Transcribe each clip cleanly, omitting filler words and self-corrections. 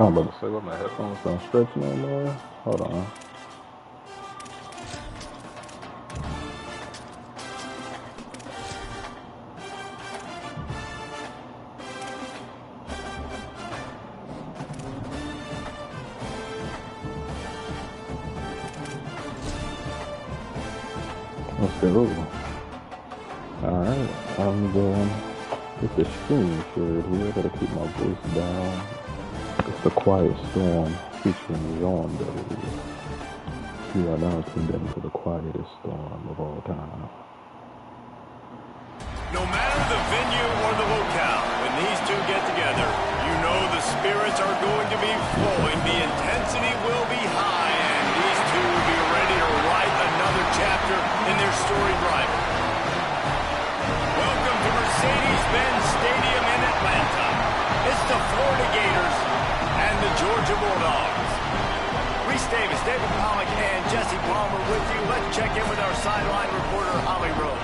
I'm about to say, what my headphones don't stretch no more. Hold on. Let's go. Alright, I'm going with the stream shirt here. Gotta keep my voice down. It's The Quiet Storm featuring John W. You are now tuned in to the quietest storm of all time. No matter the venue or the locale, when these two get together, you know the spirits are going to be flowing, the intensity will be high, and these two will be ready to write another chapter in their storied rivalry. Welcome to Mercedes-Benz Stadium in Atlanta. It's the Florida Gators and the Georgia Bulldogs. Reese Davis, David Pollock, and Jesse Palmer with you. Let's check in with our sideline reporter, Holly Rose.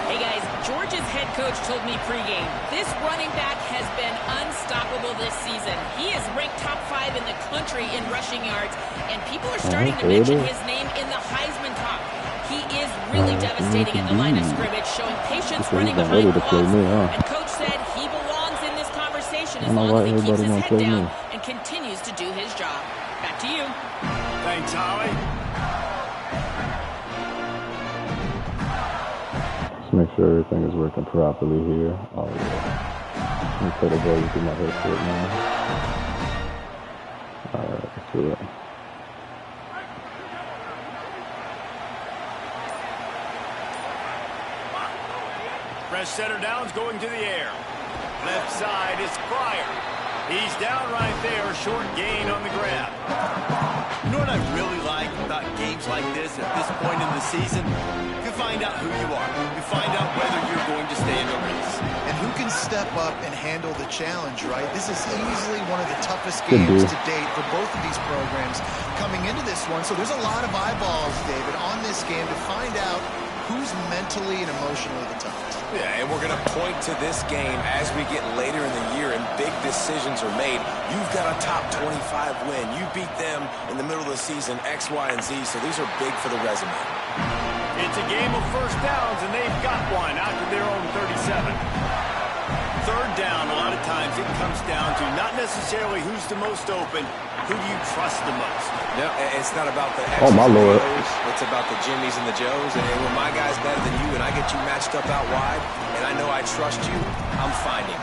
Hey guys, Georgia's head coach told me pregame, this running back has been unstoppable this season. He is ranked top 5 in the country in rushing yards, and people are starting to mention his name in the Heisman talk. He is really devastating in the line of scrimmage, showing patience running behind the blocks. And coach said he belongs in this conversation as long as he keeps his head down and continues to do his job. Back to you. Thanks, Holly. Make sure everything is working properly here. Oh yeah. Let me put a volume through my headset now. Alright, let's do it. Fresh center downs going to the air. Left side is Pryor. He's down right there, short gain on the grab. You know what I really like about games like this at this point in the season? You find out who you are. You find out whether you're going to stay in the race. And who can step up and handle the challenge, right? This is easily one of the toughest games to date for both of these programs coming into this one. So there's a lot of eyeballs, David, on this game to find out who's mentally and emotionally the toughest. Yeah, and we're going to point to this game as we get later in the year and big decisions are made. You've got a top 25 win. You beat them in the middle of the season, X, Y, and Z, so these are big for the resume. It's a game of first downs, and they've got one after their own 37. Third down, a lot of times it comes down to not necessarily who's the most open, who do you trust the most? No, it's not about the X's oh my Lord. It's about the Jimmies and the Joes. And when my guy's better than you and I get you matched up out wide, and I know I trust you, I'm finding.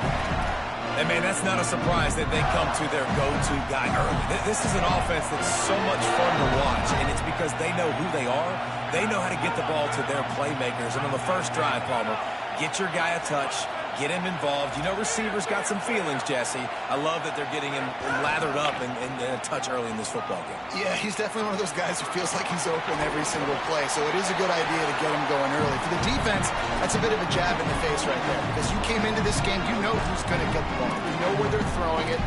And man, that's not a surprise that they come to their go-to guy early. This is an offense that's so much fun to watch, and it's because they know who they are. They know how to get the ball to their playmakers. And on the first drive, Palmer, get your guy a touch, get him involved. You know receivers got some feelings, Jesse. I love that they're getting him lathered up and a touch early in this football game. Yeah, he's definitely one of those guys who feels like he's open every single play. So it is a good idea to get him going early. For the defense, that's a bit of a jab in the face right there. Because you came into this game, you know who's going to get the ball. You know where they're throwing it.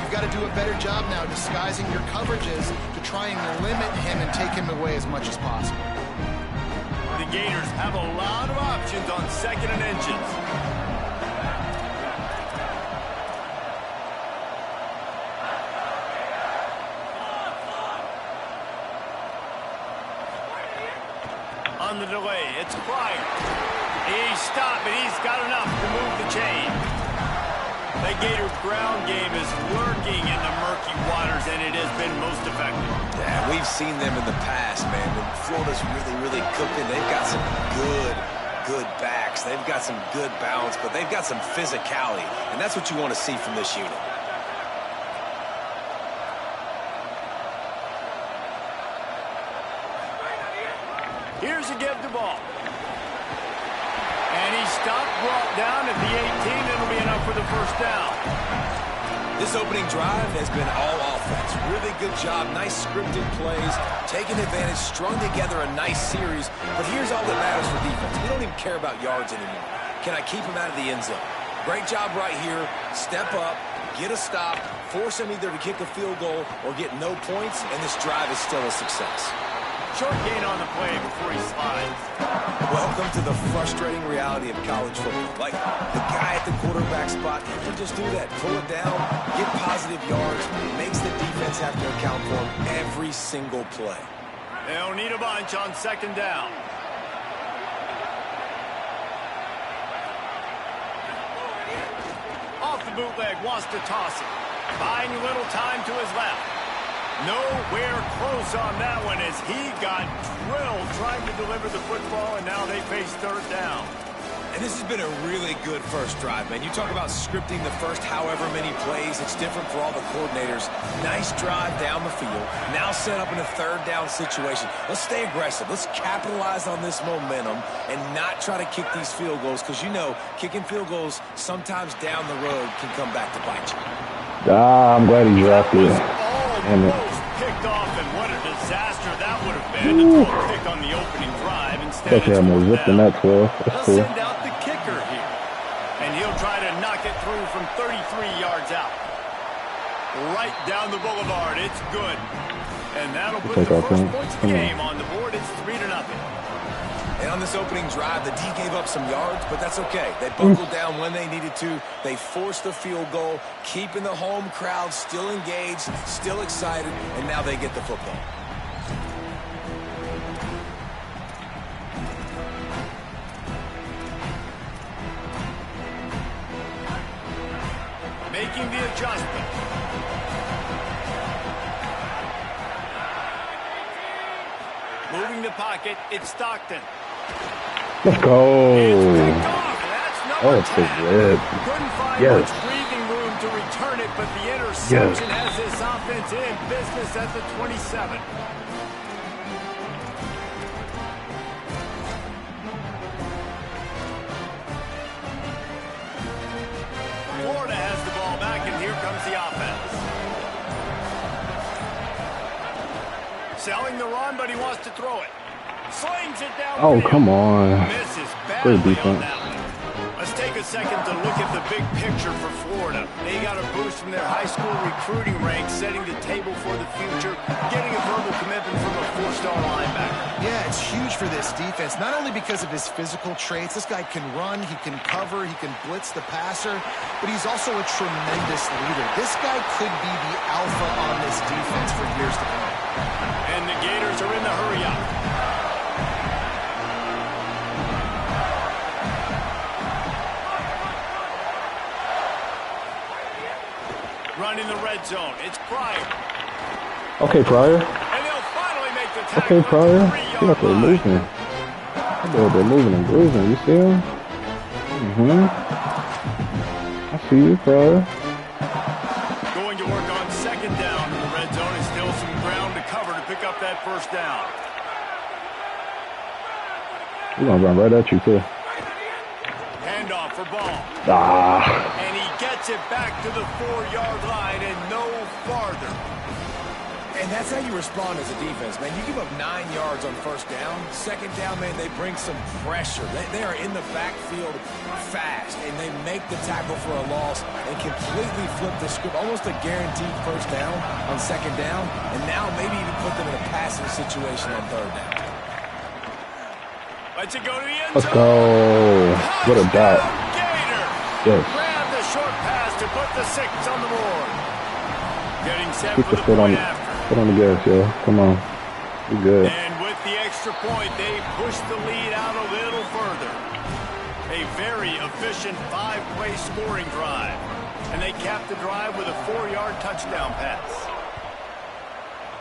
You've got to do a better job now disguising your coverages to try and limit him and take him away as much as possible. The Gators have a lot of options on second and inches. On the delay, it's Pryor. He's stopped, but he's got enough to move the chain. The Gators' ground game is lurking in the murky waters, and it has been most effective. Yeah, we've seen them in the past, man. When Florida's really cooking, they've got some good backs. They've got some good balance, but they've got some physicality, and that's what you want to see from this unit. Here's a give the ball. And he's stopped, brought down at the 18. It'll be enough for the first down. This opening drive has been all offense. Really good job. Nice scripted plays. Taking advantage, strung together a nice series. But here's all that matters for defense. We don't even care about yards anymore. Can I keep him out of the end zone? Great job right here. Step up, get a stop, force him either to kick a field goal or get no points, and this drive is still a success. Short gain on the play before he slides. Welcome to the frustrating reality of college football. Like, the guy at the quarterback spot, he can just do that. Pull it down, get positive yards, makes the defense have to account for him every single play. They'll need a bunch on second down. Off the bootleg, wants to toss it. Buying a little time to his left. Nowhere close on that one as he got drilled trying to deliver the football, and now they face third down. And this has been a really good first drive, man. You talk about scripting the first however many plays. It's different for all the coordinators. Nice drive down the field. Now set up in a third down situation. Let's stay aggressive. Let's capitalize on this momentum and not try to kick these field goals because, you know, kicking field goals sometimes down the road can come back to bite you. I'm glad he dropped it. Almost picked off, and what a disaster that would have been to throw a pick on the opening drive. Instead, Especially had more zip than that 12. That's They'll cool. send out the kicker here, and he'll try to knock it through from 33 yards out. Right down the boulevard. It's good. And that'll put the first points of the game on the board. It's 3-0. And on this opening drive, the D gave up some yards, but that's okay. They buckled down when they needed to. They forced the field goal, keeping the home crowd still engaged, still excited, and now they get the football. Making the adjustment. Moving the pocket, it's Stockton. Let's go. It's picked off. That's number 10. Good. Couldn't find Yes. much breathing room to return it, but the interception has this offense in business at the 27. Florida has the ball back, and here comes the offense. Selling the run, but he wants to throw it. Slings it down. Oh, come on. Misses Great badly defense. on that one. Let's take a second to look at the big picture for Florida. They got a boost from their high school recruiting ranks, setting the table for the future, getting a verbal commitment from a four-star linebacker. Yeah, it's huge for this defense, not only because of his physical traits. This guy can run, he can cover, he can blitz the passer, but he's also a tremendous leader. This guy could be the alpha on this defense for years to come. And the Gators are in the hurry-up. Running the red zone. It's Pryor. Okay, Pryor. And they'll finally make the tackle. Okay, Pryor. See what they're moving. They're moving and grooving. You see them? I see you, Pryor. Going to work on second down in the red zone. And still some ground to cover to pick up that first down. We're going to run right at you, too. Handoff for Ball. And he gets it back to the 4-yard line and no farther. And that's how you respond as a defense, man. You give up 9 yards on first down. Second down, man, they bring some pressure. They are in the backfield fast, and they make the tackle for a loss and completely flip the script. Almost a guaranteed first down on second down, and now maybe even put them in a passing situation on third down. Let's it go to the end zone. Let's go. What a dot. Gator. Yes. Grab the short pass to put the 6 on the board. Getting set Keep for the the foot on, point after. foot on the gas, yo. Come on. We good. And with the extra point, they push the lead out a little further. A very efficient 5-play scoring drive. And they cap the drive with a 4-yard touchdown pass.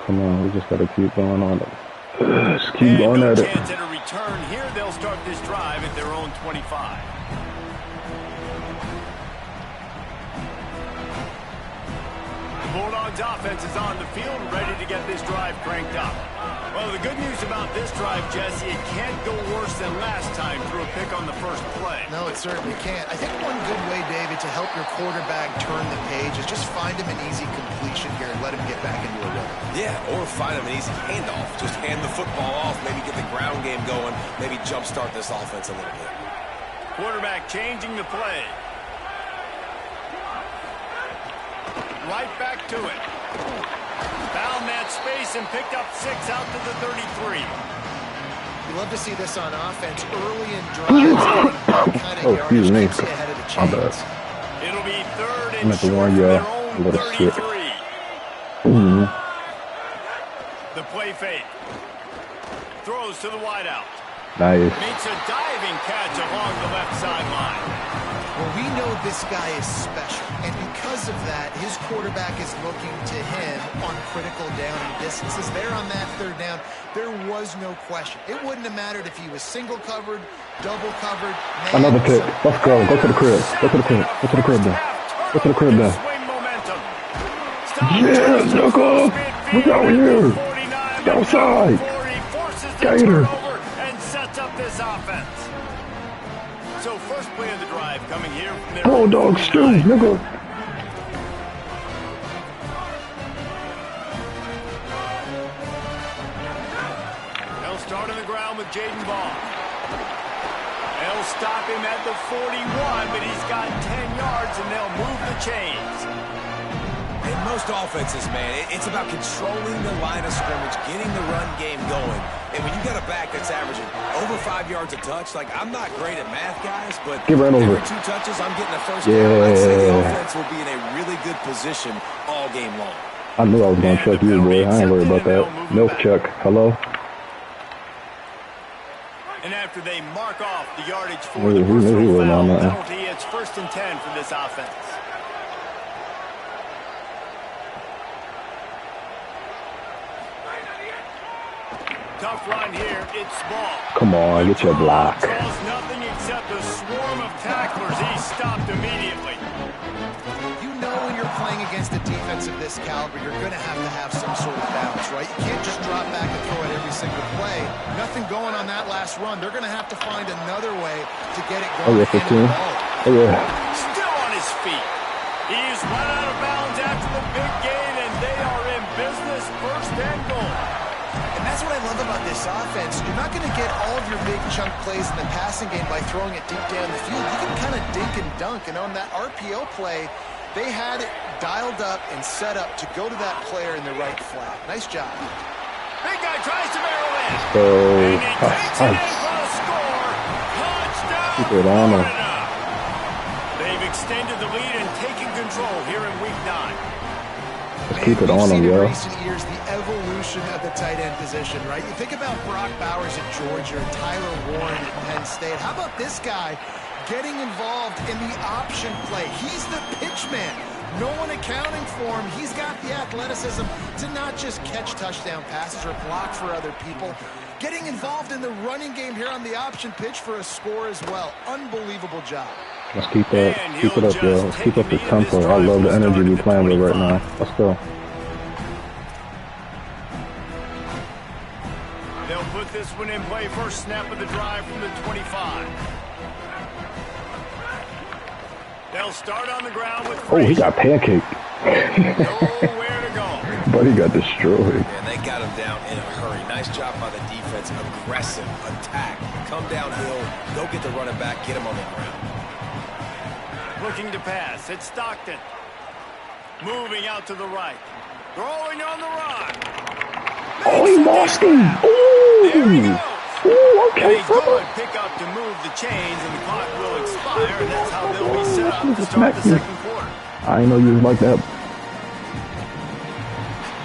Come on. We just got to keep going on it. Just keep going at it. Chance at a return. Here they'll start this drive at their own 25. The Bulldogs offense is on the field, ready to get this drive cranked up. Well, the good news about this drive, Jesse, it can't go worse than last time through a pick on the first play. No, it certainly can't. I think one good way, David, to help your quarterback turn the page is just find him an easy completion here and let him get back into a rhythm. Yeah, or find him an easy handoff. Just hand the football off, maybe get the ground game going, maybe jumpstart this offense a little bit. Quarterback changing the play. Right back to it. Foul found that space and picked up 6 out to the 33. You love to see this on offense early in drives. Kind of excuse me. ahead of the My bad. chains. It'll be 3rd I'm and at the short one, from yeah. their A own little sick. 33. The play fake. Throws to the wideout. Nice. Meets a diving catch along the left sideline. Well, we know this guy is special, and because of that, his quarterback is looking to him on critical down and distances. There on that 3rd down, there was no question. It wouldn't have mattered if he was single covered, double covered. Another pick. Let's go. Go to the crib. Go to the crib. Go to the crib now. Go to the crib now. Yeah, Knuckle. Look out here. Outside. Gator. And sets up this offense. So first play of the drive coming here from their Bulldog stew, nigga. They'll start on the ground with Jaden Ball. They'll stop him at the 41, but he's got 10 yards and they'll move the chains. In most offenses, man, it's about controlling the line of scrimmage, getting the run game going. And when you got a back that's averaging over 5 yards a touch, like, I'm not great at math, guys, but Get ran over. every 2 touches, I'm getting a first down. I'd say the offense will be in a really good position all game long. I knew I was going to check you, boy. I ain't worried about that. Milk check. Hello? And after they mark off the yardage for He the knew he personal wasn't on foul that. penalty, it's 1st and 10 for this offense. Tough run here. It's Ball. Come on, get your block. Draws nothing except a swarm of tacklers. He's stopped immediately. You know when you're playing against a defense of this caliber, you're going to have some sort of balance, right? You can't just drop back and throw it every single play. Nothing going on that last run. They're going to have to find another way to get it Oh, going. yeah, 15. Oh, yeah. Still on his feet. He's run out of bounds after the big gain, and they are in business. 1st and goal. And that's what I love about this offense. You're not going to get all of your big chunk plays in the passing game by throwing it deep down the field. You can kind of dink and dunk. And on that RPO play, they had it dialed up and set up to go to that player in the right flat. Nice job. Big guy tries to barrel in. So, And he takes it in for a score. Touchdown. keep it on him. Florida. They've extended the lead and taken control here in Week 9. Let's keep it We've on him, seen in yo. recent years the evolution of the tight end position, right? You think about Brock Bowers at Georgia, Tyler Warren at Penn State. How about this guy getting involved in the option play? He's the pitch man. No one accounting for him. He's got the athleticism to not just catch touchdown passes or block for other people. Getting involved in the running game here on the option pitch for a score as well. Unbelievable job. Let's keep it up, yo. Let's keep up this tempo. I love the energy we're playing with right now. Let's go. They'll put this one in play. First snap of the drive from the 25. They'll start on the ground with Oh, he got pancaked. nowhere to go. But he got destroyed. And they got him down in a hurry. Nice job by the defense. Aggressive attack. Come downhill. Go get the running back. Get him on the ground. Looking to pass. It's Stockton. Moving out to the right. Throwing on the run. Oh, he lost him. There he goes. Ooh, okay, A brother. good pickup to move the chains, and the clock will expire, and that's how they'll be set up to start the second quarter. I didn't know you was like that.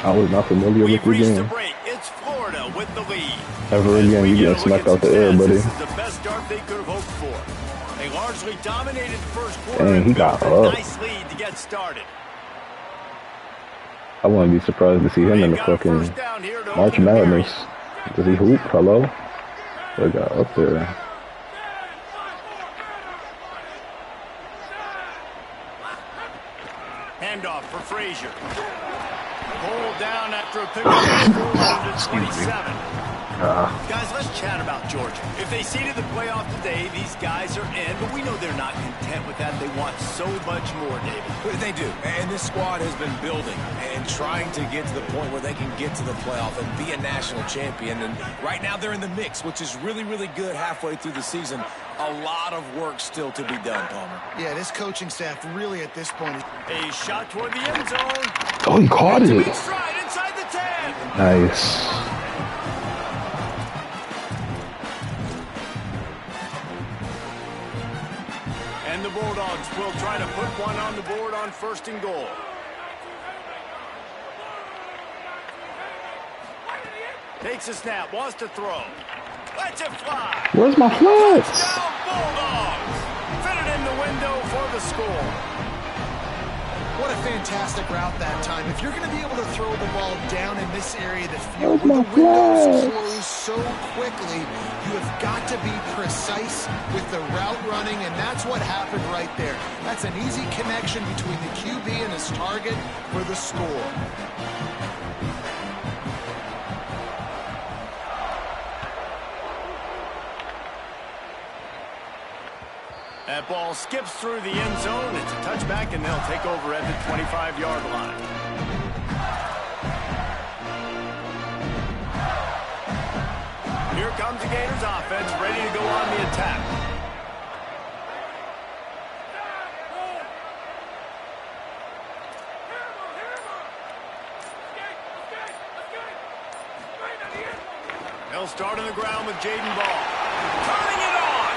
I was not familiar We've with your reached the game. break. It's Florida with the lead. Ever As again, we you get a getting look smacked at out the air, success, buddy. This is the best start they could have hoped for. They largely dominated the first quarter. Dang, he and got built a up. nice lead to get started. I wouldn't be surprised to see him in the They've got a fucking first down here to March open the Madness. carries. Does he hoop? Hello? They got up there. Handoff for Frazier. Pulled down after a pickup forward to 27. Guys, let's chat about Georgia. If they seeded the playoff today, these guys are in, but we know they're not content with that. They want so much more, David. They do. And this squad has been building and trying to get to the point where they can get to the playoff and be a national champion. And right now they're in the mix, which is really, really good halfway through the season. A lot of work still to be done, Palmer. Yeah, this coaching staff really at this point. A shot toward the end zone. Oh, he caught it. Big stride inside the Nice. And the Bulldogs will try to put one on the board on 1st and goal. Takes a snap, wants to throw. Lets it fly. Where's my flex? Touchdown Bulldogs. Fitted in the window for the score. What a fantastic route that time. If you're going to be able to throw the ball down in this area of the field where the windows close so quickly, you have got to be precise with the route running, and that's what happened right there. That's an easy connection between the QB and his target for the score. That ball skips through the end zone. It's a touchback, and they'll take over at the 25-yard line. Here comes the Gators offense, ready to go on the attack. They'll start on the ground with Jaden Ball. Turning it on!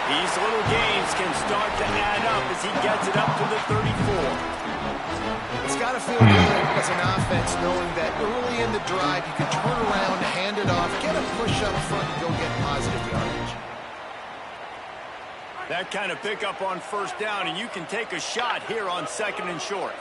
These little gains can start to add up as he gets it up to the 34. It's got to feel good as an offense knowing that early in the drive you can turn around, hand it off, get a push up front, and go get positive yardage. That kind of pickup on 1st down, and you can take a shot here on 2nd and short.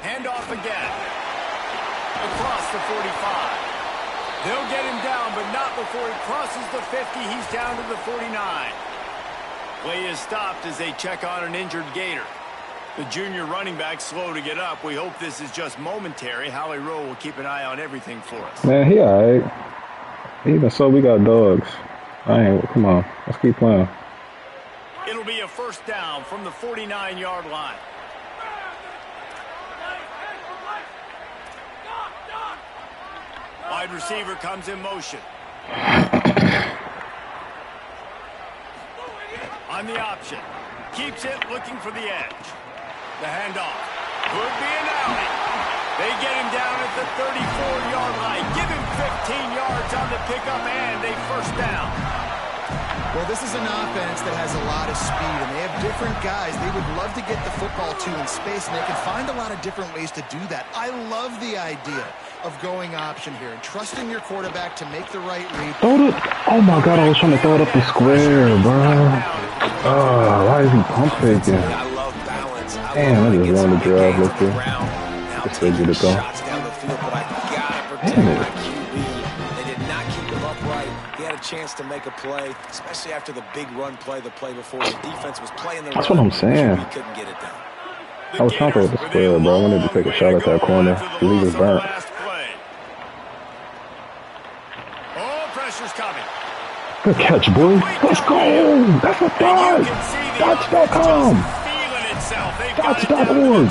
Handoff again. Across the 45. They'll get him down, but not before he crosses the 50. He's down to the 49. Play is stopped as they check on an injured Gator. The junior running back slow to get up. We hope this is just momentary. Howie Rowe will keep an eye on everything for us. Man, he all right. Even so, we got dogs. Come on. Let's keep playing. It'll be a 1st down from the 49-yard line. Wide receiver comes in motion. On the option. Keeps it, looking for the edge. The handoff. Could be an alley. They get him down at the 34-yard line. Give him 15 yards on the pickup and a 1st down. Well, this is an offense that has a lot of speed, and they have different guys they would love to get the football to in space, and they can find a lot of different ways to do that. I love the idea of going option here and trusting your quarterback to make the right read. Oh my God, I was trying to throw it up the square, bro. Why is he pump faking? I love balance. Damn, I just wanted to drive like this. Just say good to go. Damn it. Chance to make a play, especially after the big run play, the play before. The defense was playing the That's run. what I'm saying. We couldn't get it done. I was trying to throw the square, bro. I wanted to take a shot at that corner. The league is burnt. Oh, pressure's coming. Good catch, boy. Let's go. That's a dog. Dodge.com. Dodge.org.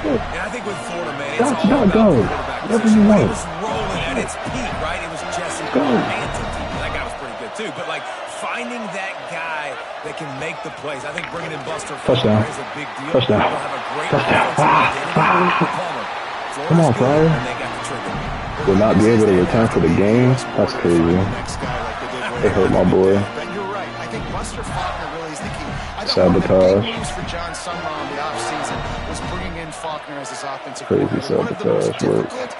And I think with Florida, man, it's all Dodge.go. about the quarterback Whatever position. you When it want. was rolling at its peak, right? It was Jesse Go. Manton. That guy was pretty good, too. But, like, finding that guy that can make the plays, I think bringing in Buster Touchdown. Faulkner is a big deal. Touchdown. They'll have a great Touchdown. offensive identity. Palmer. Come on, Florida's good, Fryer. and they got the trigger. Will not be able to return for the game. That's crazy. They hurt my boy. But you're right. I think Buster Faulkner really is the key. I thought Sabotage. one of the big moves for John Sumrall in the offseason was bringing in Faulkner as his offensive Crazy coordinator. One of the most sabotage work. difficult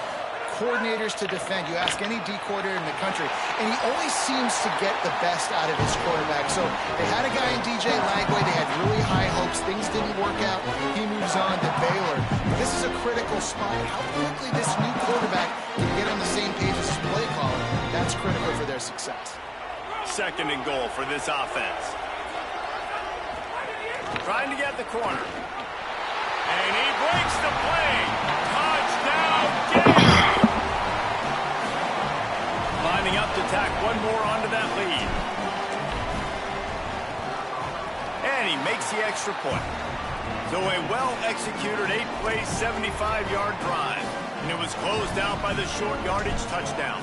coordinators to defend. You ask any D coordinator in the country, and he always seems to get the best out of his quarterback. So they had a guy in DJ Lagway. They had really high hopes. Things didn't work out. He moves on to Baylor. This is a critical spot. How quickly this new quarterback can get on the same page as his play caller, that's critical for their success. 2nd and goal for this offense. Trying to get the corner. And he breaks the play. Touchdown, Gator. Lining up to tack one more onto that lead. And he makes the extra point. So a well-executed 8-play, 75-yard drive. And it was closed out by the short yardage touchdown.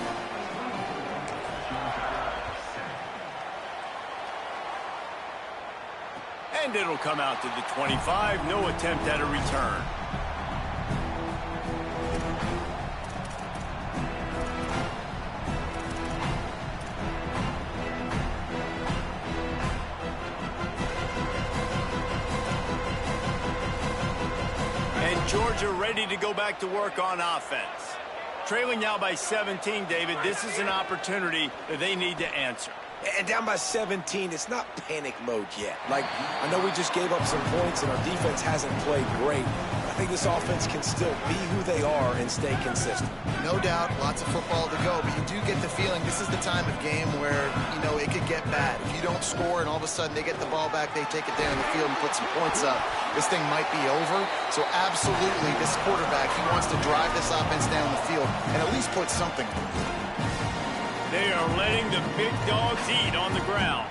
And it'll come out to the 25. No attempt at a return. And Georgia ready to go back to work on offense. Trailing now by 17, David. This is an opportunity that they need to answer. And down by 17, it's not panic mode yet. Like, I know we just gave up some points and our defense hasn't played great. I think this offense can still be who they are and stay consistent. No doubt, lots of football to go, but you do get the feeling this is the time of game where, you know, it could get bad. If you don't score and all of a sudden they get the ball back, they take it down the field and put some points up, this thing might be over. So absolutely, this quarterback, he wants to drive this offense down the field and at least put something. They are letting the big dogs eat on the ground.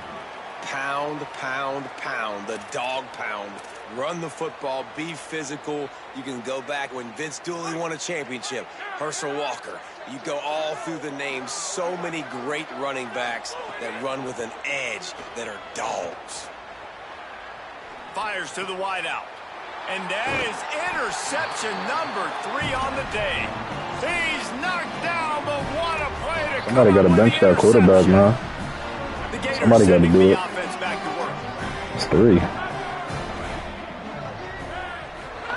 Pound, pound, pound, the dog pound. Run the football, be physical. You can go back when Vince Dooley won a championship, Herschel Walker. You go all through the names. So many great running backs that run with an edge that are dogs. Fires to the wideout. And that is interception number 3 on the day. He's knocked down, but what a play to somebody got to bench that quarterback, man. Somebody got to do it. It's 3.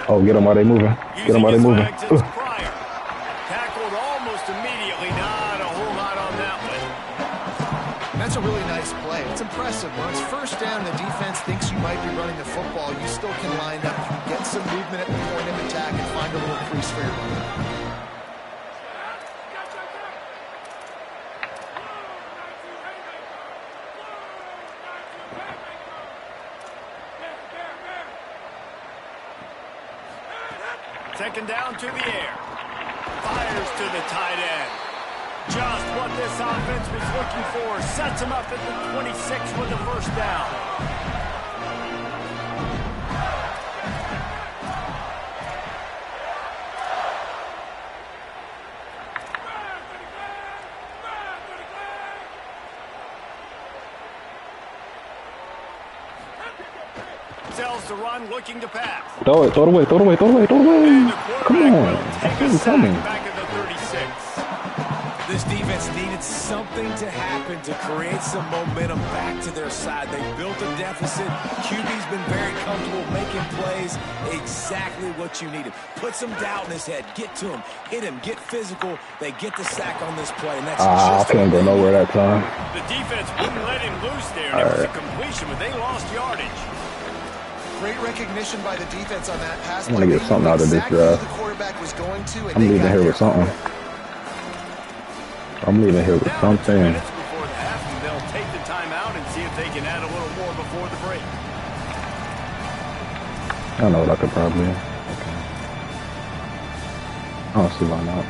Oh, get them while they moving. Get them while they moving. Tackled almost immediately. Not a whole lot on that one. That's a really nice play. It's impressive. When it's first down, the defense thinks you might be running the football. You still can line up, get some movement at the point of attack, and find a little crease for your running. Second down to the air. Fires to the tight end. Just what this offense was looking for. Sets him up at the 26 with the first down. Sells to run, looking to pass. Throw it away. Come on. He's coming. Back at the 36. This defense needed something to happen to create some momentum back to their side. They built a deficit. QB's been very comfortable making plays. Exactly what you needed. Put some doubt in his head. Get to him. Hit him. Get physical. They get the sack on this play, and that's I can't go nowhere that time. The defense wouldn't let him loose there. And it was a completion, but they lost yardage. Great recognition by the defense on that pass. I'm going to get something out of this drive. I'm leaving here with something. I'm leaving here with something. Minutes before the half, and they'll take the timeout and see if they can add a little more before the break. I know what I could probably. Okay. I don't see why not.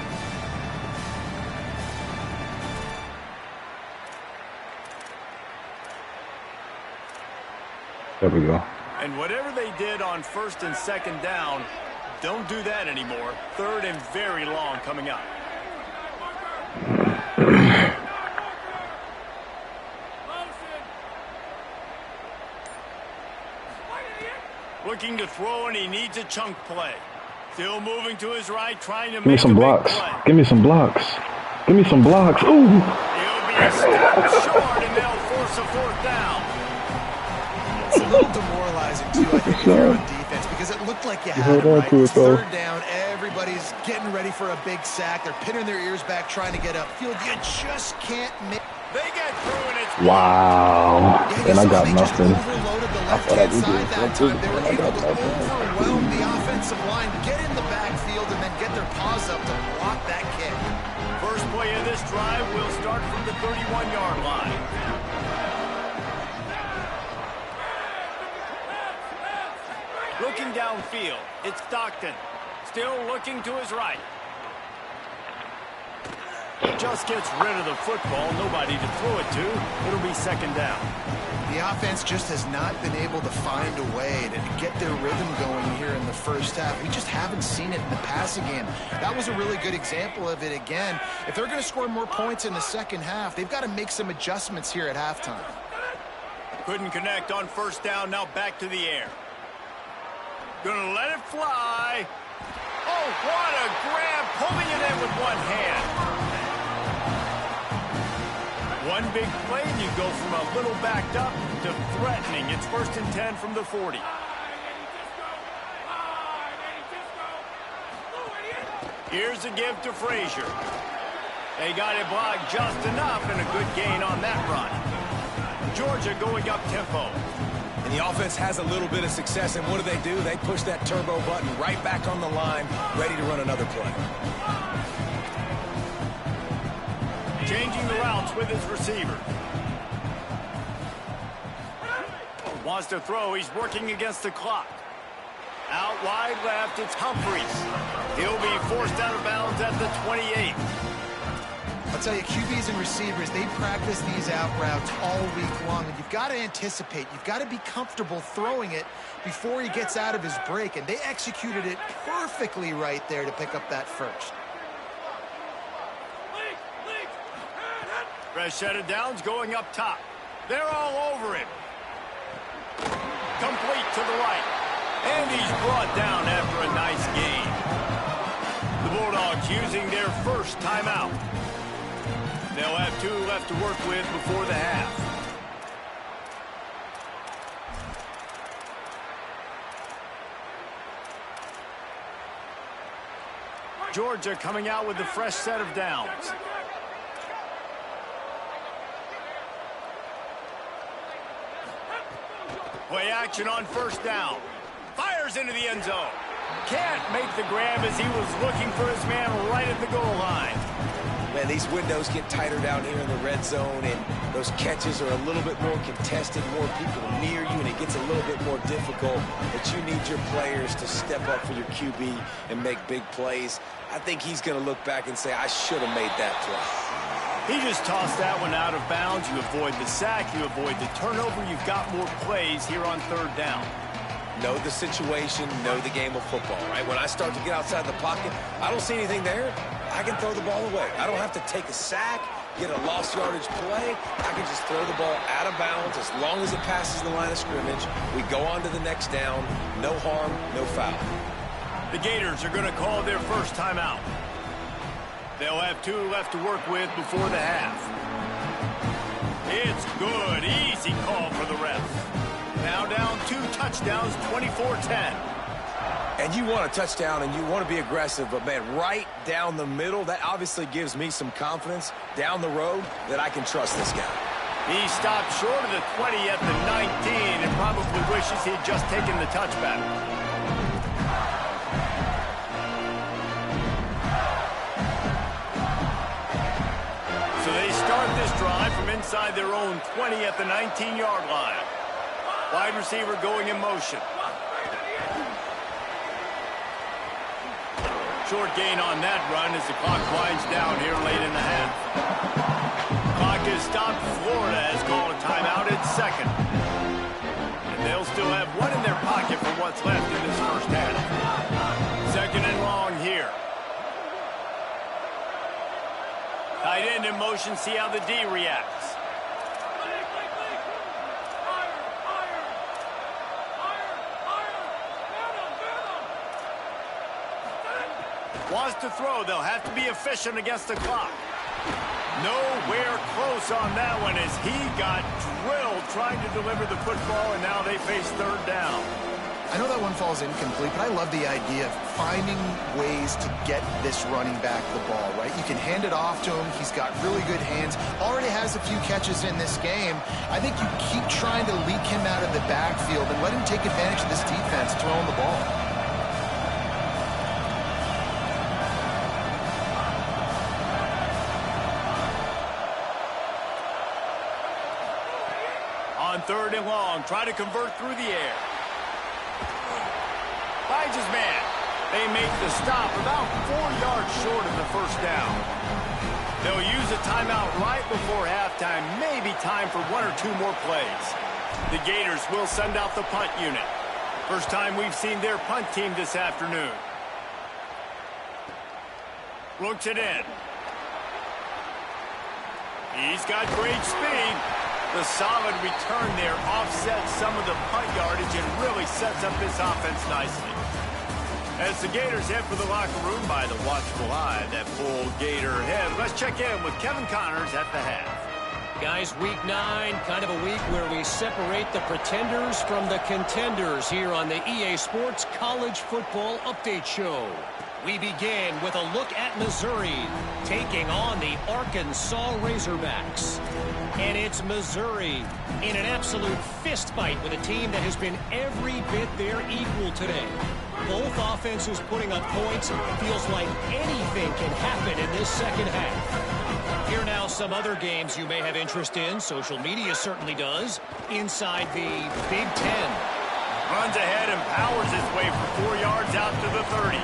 There we go. And whatever they did on first and second down, don't do that anymore. Third and very long coming up. Looking to throw, and he needs a chunk play. Still moving to his right, trying to make a big play. Give me some blocks. Give me some blocks. Ooh. He'll be a step short, and they'll force a fourth down. It's a little demoralizing, too, I think, if you're on defense, because it looked like you had it, right? It's third down. Everybody's getting ready for a big sack. They're pinning their ears back, trying to get upfield. You just can't make. They get through, and it's wow. And I got nothing. Overloaded the left-hand side that time. They were able to overwhelm the offensive line, get in the backfield, and then get their paws up to block that kick. First play of this drive will start from the 31-yard line. Looking downfield, it's Stockton. Still looking to his right. Just gets rid of the football. Nobody to throw it to. It'll be second down. The offense just has not been able to find a way to get their rhythm going here in the first half. We just haven't seen it in the passing game. That was a really good example of it again. If they're going to score more points in the second half, they've got to make some adjustments here at halftime. Couldn't connect on first down. Now back to the air. Gonna let it fly. Oh, what a grab. Pulling it in with one hand. One big play, and you go from a little backed up to threatening. It's 1st and 10 from the 40. Here's a give to Frazier. They got it blocked just enough, and a good gain on that run. Georgia going up tempo. And the offense has a little bit of success, and what do? They push that turbo button right back on the line, ready to run another play. Changing the routes with his receiver. Wants to throw. He's working against the clock. Out wide left, it's Humphries. He'll be forced out of bounds at the 28. I'll tell you, QBs and receivers, they practice these out routes all week long, and you've got to anticipate. You've got to be comfortable throwing it before he gets out of his break, and they executed it perfectly right there to pick up that first. Fresh set of downs going up top. They're all over it. Complete to the right. And he's brought down after a nice gain. The Bulldogs using their first timeout. They'll have 2 left to work with before the half. Georgia coming out with a fresh set of downs. Play action on first down. Fires into the end zone. Can't make the grab as he was looking for his man right at the goal line. Man, these windows get tighter down here in the red zone, and those catches are a little bit more contested, more people near you, and it gets a little bit more difficult. But you need your players to step up for your QB and make big plays. I think he's going to look back and say, I should have made that play. He just tossed that one out of bounds. You avoid the sack, you avoid the turnover. You've got more plays here on third down. Know the situation, know the game of football, right? When I start to get outside the pocket, I don't see anything there. I can throw the ball away. I don't have to take a sack, get a lost yardage play. I can just throw the ball out of bounds as long as it passes the line of scrimmage. We go on to the next down. No harm, no foul. The Gators are going to call their first timeout. They'll have 2 left to work with before the half. It's good. Easy call for the refs. Now down 2 touchdowns, 24-10. And you want a touchdown and you want to be aggressive, but, man, right down the middle, that obviously gives me some confidence down the road that I can trust this guy. He stopped short of the 20 at the 19 and probably wishes he'd just taken the touchback. So they start this drive from inside their own 20 at the 19-yard line. Wide receiver going in motion. Short gain on that run as the clock winds down here late in the half. Clock is stopped. Florida has called a timeout at second. And they'll still have 1 in their pocket for what's left in this first half. 2nd and long here. Tight end in motion, see how the D reacts. Wants to throw. They'll have to be efficient against the clock. Nowhere close on that one as he got drilled trying to deliver the football, and now they face third down. I know that one falls incomplete, but I love the idea of finding ways to get this running back the ball, right? You can hand it off to him. He's got really good hands. Already has a few catches in this game. I think you keep trying to leak him out of the backfield and let him take advantage of this defense throwing the ball. On 3rd and long, try to convert through the air. Finds his man. They make the stop about 4 yards short of the first down. They'll use a timeout right before halftime. Maybe time for 1 or 2 more plays. The Gators will send out the punt unit. First time we've seen their punt team this afternoon. Looks it in. He's got great speed. The The solid return there offsets some of the punt yardage and really sets up this offense nicely. As the Gators head for the locker room by the watchful eye, that full Gator head. Let's check in with Kevin Connors at the half. Guys, week 9, kind of a week where we separate the pretenders from the contenders here on the EA Sports College Football Update Show. We begin with a look at Missouri taking on the Arkansas Razorbacks. And it's Missouri in an absolute fist fight with a team that has been every bit their equal today. Both offenses putting up points. Feels like anything can happen in this second half. Here now some other games you may have interest in. Social media certainly does. Inside the Big Ten. Runs ahead and powers his way for 4 yards out to the 30.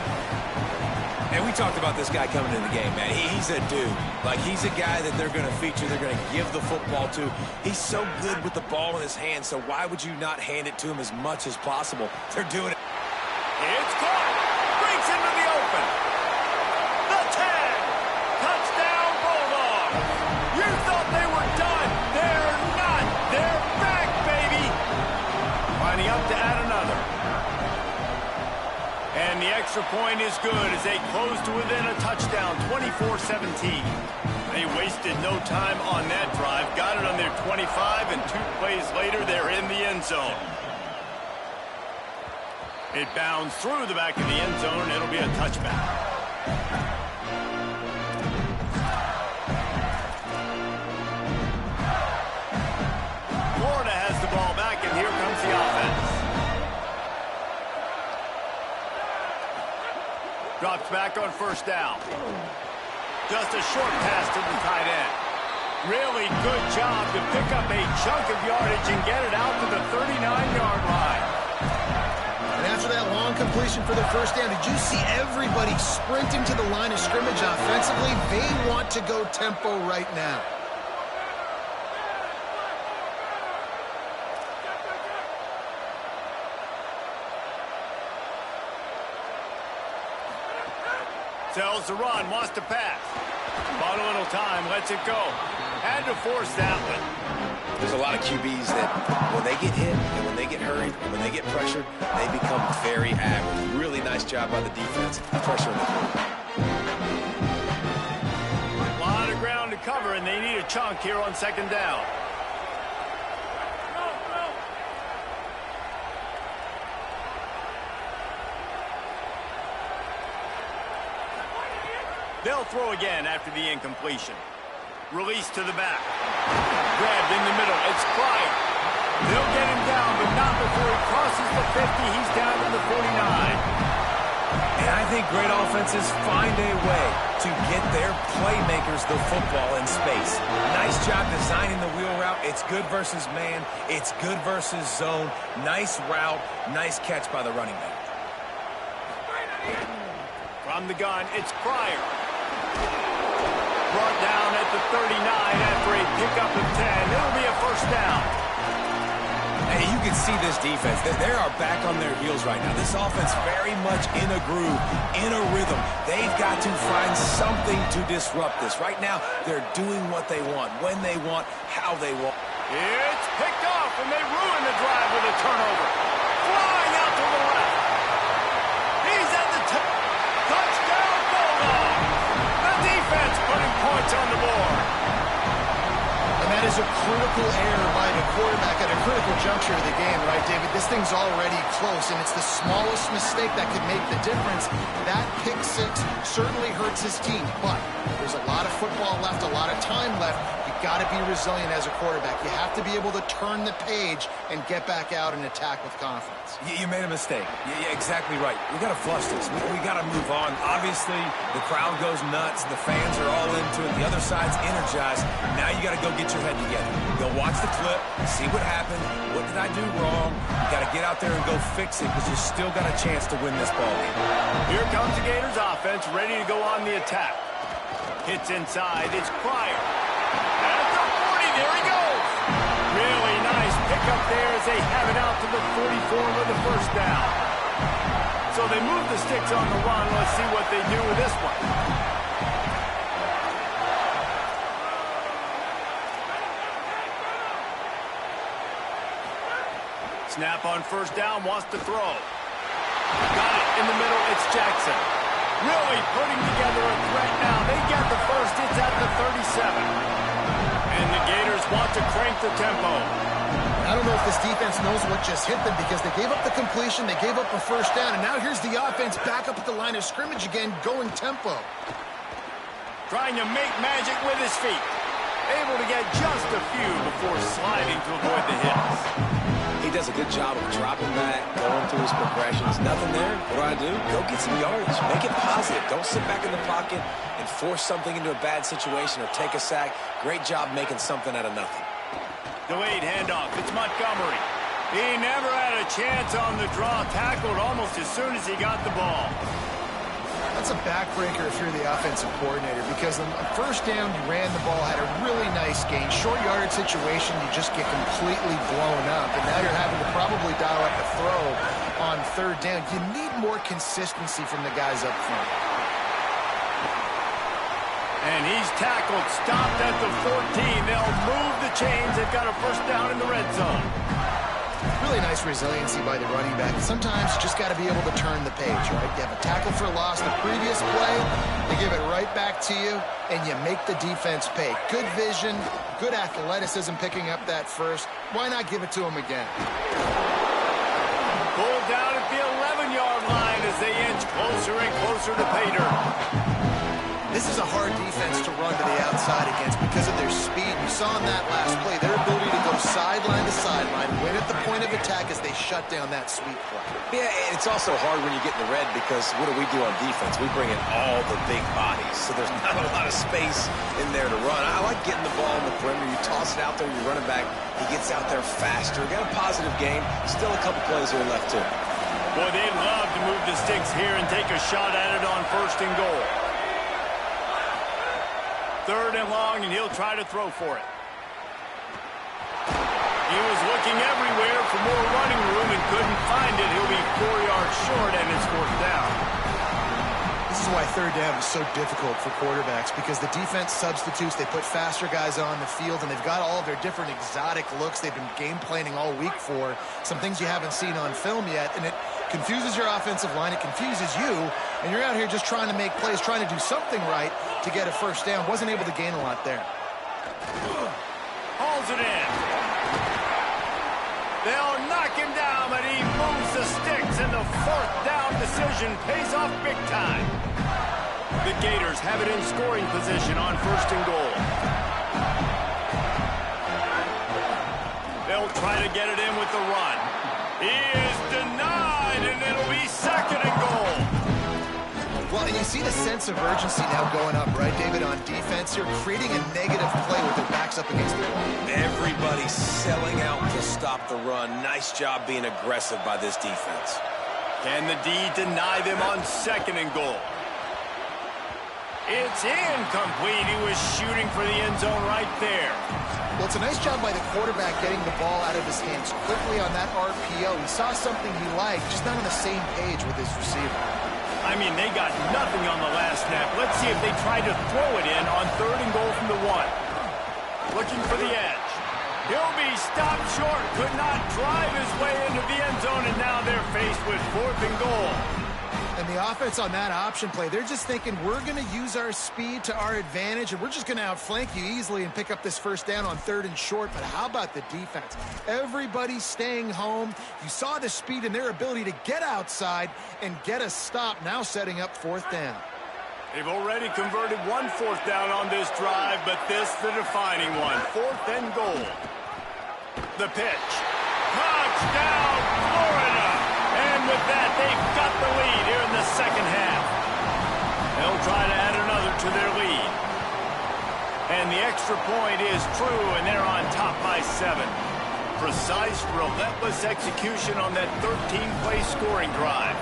And we talked about this guy coming into the game, man. He's a dude. Like, he's a guy that they're going to feature, they're going to give the football to. He's so good with the ball in his hands, so why would you not hand it to him as much as possible? They're doing it. It's caught. Breaks into the open. The tag. Touchdown, Bulldogs. You thought they were done. They're not. They're back, baby. Lining up to add another. And the extra point is good as they close to within a touchdown, 24-17. They wasted no time on that drive. Got it on their 25, and 2 plays later, they're in the end zone. It bounds through the back of the end zone, and it'll be a touchback. Florida has the ball back, and here comes the offense. Drops back on first down. Just a short pass to the tight end. Really good job to pick up a chunk of yardage and get it out to the 39-yard line. And after that long completion for the first down, did you see everybody sprinting to the line of scrimmage offensively? They want to go tempo right now. Tells the run, wants to pass. Bought a little time, lets it go. Had to force that one. There's a lot of QBs that when they get hit and when they get hurried and when they get pressured, they become very average. Really nice job by the defense. Pressure on the quarterback. A lot of ground to cover, and they need a chunk here on second down. They'll throw again after the incompletion. Release to the back. Grabbed in the middle. It's Pryor. They'll get him down, but not before he crosses the 50. He's down to the 49. And I think great offenses find a way to get their playmakers the football in space. Nice job designing the wheel route. It's good versus man. It's good versus zone. Nice route. Nice catch by the running back. From the gun, it's Pryor. Brought down at the 39 after a pickup of 10. It'll be a first down. Hey, you can see this defense. They are back on their heels right now. This offense very much in a groove, in a rhythm. They've got to find something to disrupt this. Right now, they're doing what they want, when they want, how they want. It's picked off, and they ruin the drive with a turnover. Flying out to the left. He's at the touchdown, Bulldogs. The defense putting points on the board. And that is a critical error by the quarterback at a critical juncture of the game, right, David? This thing's already close, and it's the smallest mistake that could make the difference. That pick six certainly hurts his team, but there's a lot of football left, a lot of time left. You've got to be resilient as a quarterback. You have to be able to turn the page and get back out and attack with confidence. You made a mistake. Yeah, exactly right. We got to flush this. We got to move on. Obviously, the crowd goes nuts. The fans are all into it. The other side's energized. Now you got to go get your head together. Go watch the clip, see what happened. What did I do wrong? You got to get out there and go fix it because you still got a chance to win this ball game. Here comes the Gators offense, ready to go on the attack. Hits inside. It's Pryor. At the 40, there he goes. Really nice pickup there as they have it out to the 44 with the first down. So they move the sticks on the run. Let's see what they do with this one. Snap on first down, wants to throw. Got it in the middle, it's Jackson. Really putting together a threat now. They get the first, it's at the 37. And the Gators want to crank the tempo. I don't know if this defense knows what just hit them because they gave up the completion, they gave up a first down, and now here's the offense back up at the line of scrimmage again, going tempo. Trying to make magic with his feet. Able to get just a few before sliding to avoid the hits. He does a good job of dropping back, going through his progressions. Nothing there. What do? Go get some yardage. Make it positive. Don't sit back in the pocket and force something into a bad situation or take a sack. Great job making something out of nothing. Delayed handoff. It's Montgomery. He never had a chance on the draw. Tackled almost as soon as he got the ball. That's a backbreaker if you're the offensive coordinator because on first down, you ran the ball, had a really nice gain. Short yardage situation, you just get completely blown up. And now you're having to probably dial up a throw on third down. You need more consistency from the guys up front. And he's tackled, stopped at the 14. They'll move the chains. They've got a first down in the red zone. Really nice resiliency by the running back. Sometimes you just got to be able to turn the page, right? You have a tackle for loss the previous play, they give it right back to you, and you make the defense pay. Good vision, good athleticism picking up that first. Why not give it to him again? Pulled down at the 11-yard line as they inch closer and closer to pay dirt. This is a hard defense to run to the outside against because of their speed. You saw in that last play their ability to go sideline to sideline, win at the point of attack as they shut down that sweep play. Yeah, it's also hard when you get in the red because what do we do on defense? We bring in all the big bodies, so there's not a lot of space in there to run. I like getting the ball in the perimeter. You toss it out there, you run it back. He gets out there faster. Got a positive game. Still a couple plays here left, too. Boy, they'd love to move the sticks here and take a shot at it on first and goal. Third and long, and he'll try to throw for it. He was looking everywhere for more running room and couldn't find it. He'll be 4 yards short, and it's fourth down. This is why third down is so difficult for quarterbacks because the defense substitutes. They put faster guys on the field, and they've got all of their different exotic looks they've been game planning all week for. Some things you haven't seen on film yet, and it confuses your offensive line. It confuses you, and you're out here just trying to make plays, trying to do something right to get a first down. Wasn't able to gain a lot there. Hauls it in. They'll knock him down, but he moves the sticks, and the fourth down decision pays off big time. The Gators have it in scoring position on first and goal. They'll try to get it in with the run. He is denied, and it'll be second and goal. Well, and you see the sense of urgency now going up, right, David, on defense. You're creating a negative play with their backs up against the wall. Everybody's selling out to stop the run. Nice job being aggressive by this defense. Can the D deny them on second and goal? It's incomplete. He was shooting for the end zone right there. Well, it's a nice job by the quarterback getting the ball out of his hands quickly on that RPO. He saw something he liked, just not on the same page with his receiver. I mean, they got nothing on the last snap. Let's see if they try to throw it in on third and goal from the 1. Looking for the edge. He'll be stopped short. Could not drive his way into the end zone, and now they're faced with fourth and goal. And the offense on that option play, they're just thinking we're going to use our speed to our advantage, and we're just going to outflank you easily and pick up this first down on third and short. But how about the defense? Everybody's staying home. You saw the speed and their ability to get outside and get a stop, now setting up fourth down. They've already converted one fourth down on this drive, but this the defining one. Fourth and goal. The pitch. Touchdown, Florida! And with that, they've got the lead here in the second half. They'll try to add another to their lead. And the extra point is true, and they're on top by 7. Precise, relentless execution on that 13-play scoring drive.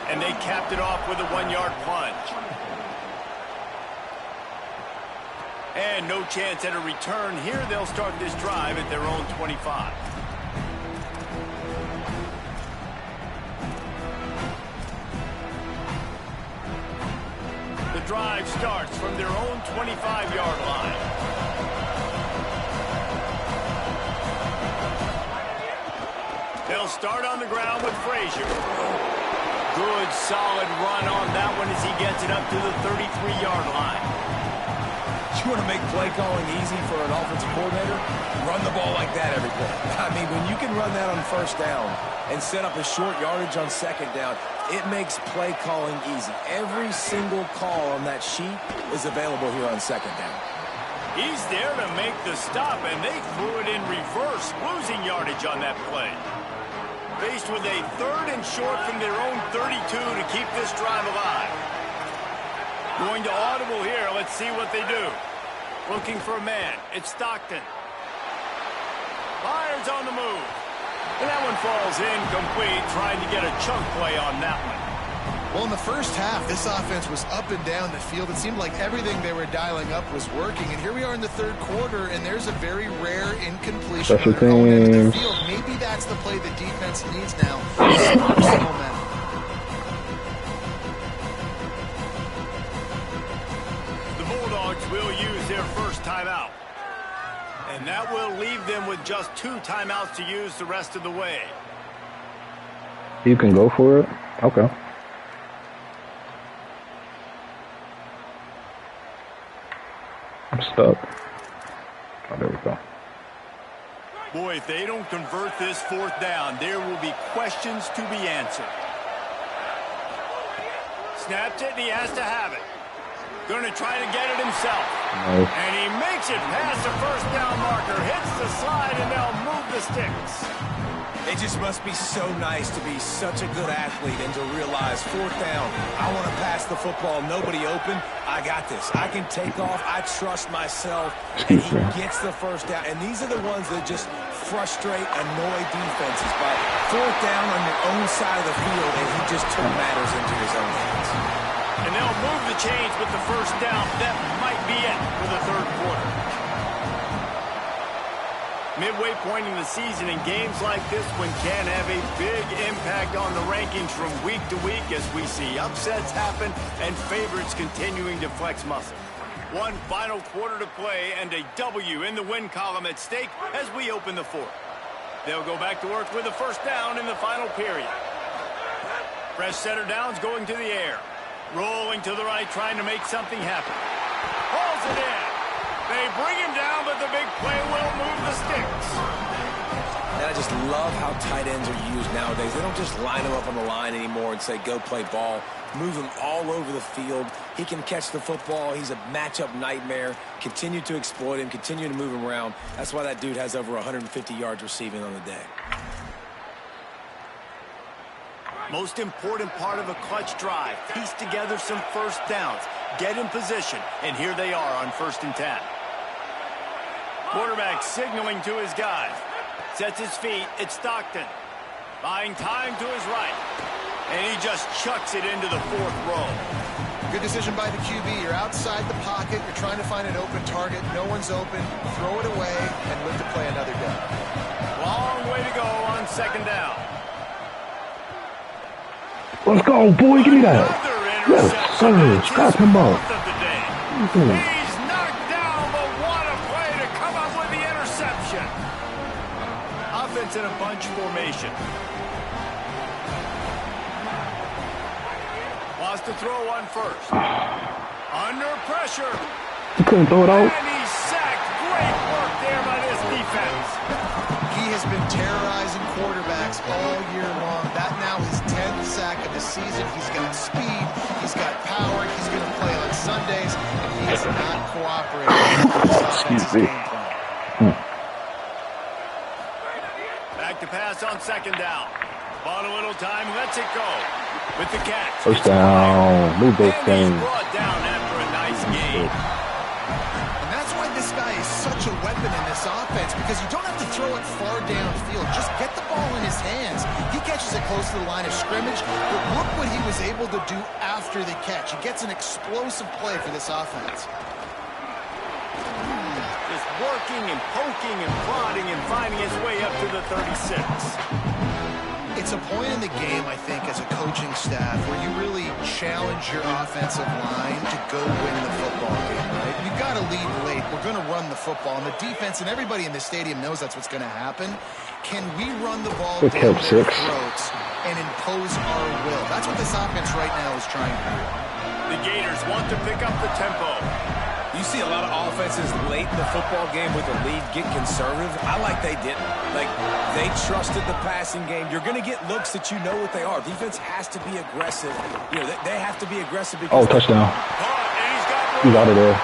And they capped it off with a 1-yard plunge. And no chance at a return here. They'll start this drive at their own 25. The drive starts from their own 25-yard line. They'll start on the ground with Frazier. Good, solid run on that one as he gets it up to the 33-yard line. You want to make play calling easy for an offensive coordinator? Run the ball like that every play. I mean, when you can run that on first down and set up a short yardage on second down, it makes play calling easy. Every single call on that sheet is available here on second down. He's there to make the stop, and they threw it in reverse, losing yardage on that play. Faced with a 3rd and short from their own 32 to keep this drive alive. Going to audible here. Let's see what they do. Looking for a man. It's Stockton. Fires on the move. And that one falls incomplete, trying to get a chunk play on that one. Well, in the first half, this offense was up and down the field. It seemed like everything they were dialing up was working. And here we are in the third quarter, and there's a very rare incompletion on their own end of the field. Maybe that's the play the defense needs now. Some momentum. The Bulldogs will use their first timeout. And that will leave them with just 2 timeouts to use the rest of the way. You can go for it? Okay. I'm stuck. Oh, there we go. Boy, if they don't convert this 4th down, there will be questions to be answered. Snapped it, and he has to have it. Going to try to get it himself. Nice. And he makes it past the first down marker, hits the slide, and they'll move the sticks. It just must be so nice to be such a good athlete and to realize 4th down, I want to pass the football, nobody open, I got this. I can take off, I trust myself, and he gets the first down. And these are the ones that just frustrate, annoy defenses by 4th down on your own side of the field, and he just took matters into his own hands. And they'll move the chains with the first down. That might be it for the 3rd quarter. Midway point in the season, and games like this one can have a big impact on the rankings from week to week as we see upsets happen and favorites continuing to flex muscle. One final quarter to play and a W in the win column at stake as we open the 4th. They'll go back to work with a first down in the final period. Fresh setter downs going to the air. Rolling to the right, trying to make something happen. Hauls it in. They bring him down, but the big play will move the sticks. And I just love how tight ends are used nowadays. They don't just line them up on the line anymore and say, go play ball. Move him all over the field. He can catch the football. He's a matchup nightmare. Continue to exploit him. Continue to move him around. That's why that dude has over 150 yards receiving on the day. Most important part of a clutch drive. Piece together some first downs. Get in position. And here they are on 1st and 10. Quarterback signaling to his guys. Sets his feet. It's Stockton. Buying time to his right. And he just chucks it into the 4th row. Good decision by the QB. You're outside the pocket. You're trying to find an open target. No one's open. Throw it away and live to play another down. Long way to go on 2nd down. Let's go, boy. Give me that. Yes, sir. Scratch him up. He's knocked down, but what a play to come up with the interception. Offense in a bunch formation. Wants to throw one first. Under pressure. He couldn't throw it out. And he's sacked. Great work there by this defense. He has been terrorizing quarterbacks all year long. That now his 10th sack of the season. He's got speed. He's got power. He's going to play on Sundays. And he is not cooperating with this offensive game plan. Back to pass on 2nd down. Bought a little time. Lets it go. With the catch. First down. Move those things. Brought down after a nice game. And that's why this guy is such a weapon in this offense, because you don't have to throw it far downfield. Just get the ball in his hands. He catches it close to the line of scrimmage, but look what he was able to do after the catch. He gets an explosive play for this offense. Just working and poking and prodding and finding his way up to the 36. It's a point in the game, I think, as a coaching staff where you really challenge your offensive line to go win the football game, right? You've got to lead late. We're going to run the football. And the defense and everybody in the stadium knows that's what's going to happen. Can we run the ball down their throats and impose our will? That's what this offense right now is trying to do. The Gators want to pick up the tempo. You see a lot of offenses late in the football game with a lead get conservative. I like they didn't. Like, they trusted the passing game. You're going to get looks that you know what they are. Defense has to be aggressive. You know, they have to be aggressive. Because touchdown. He's out of there.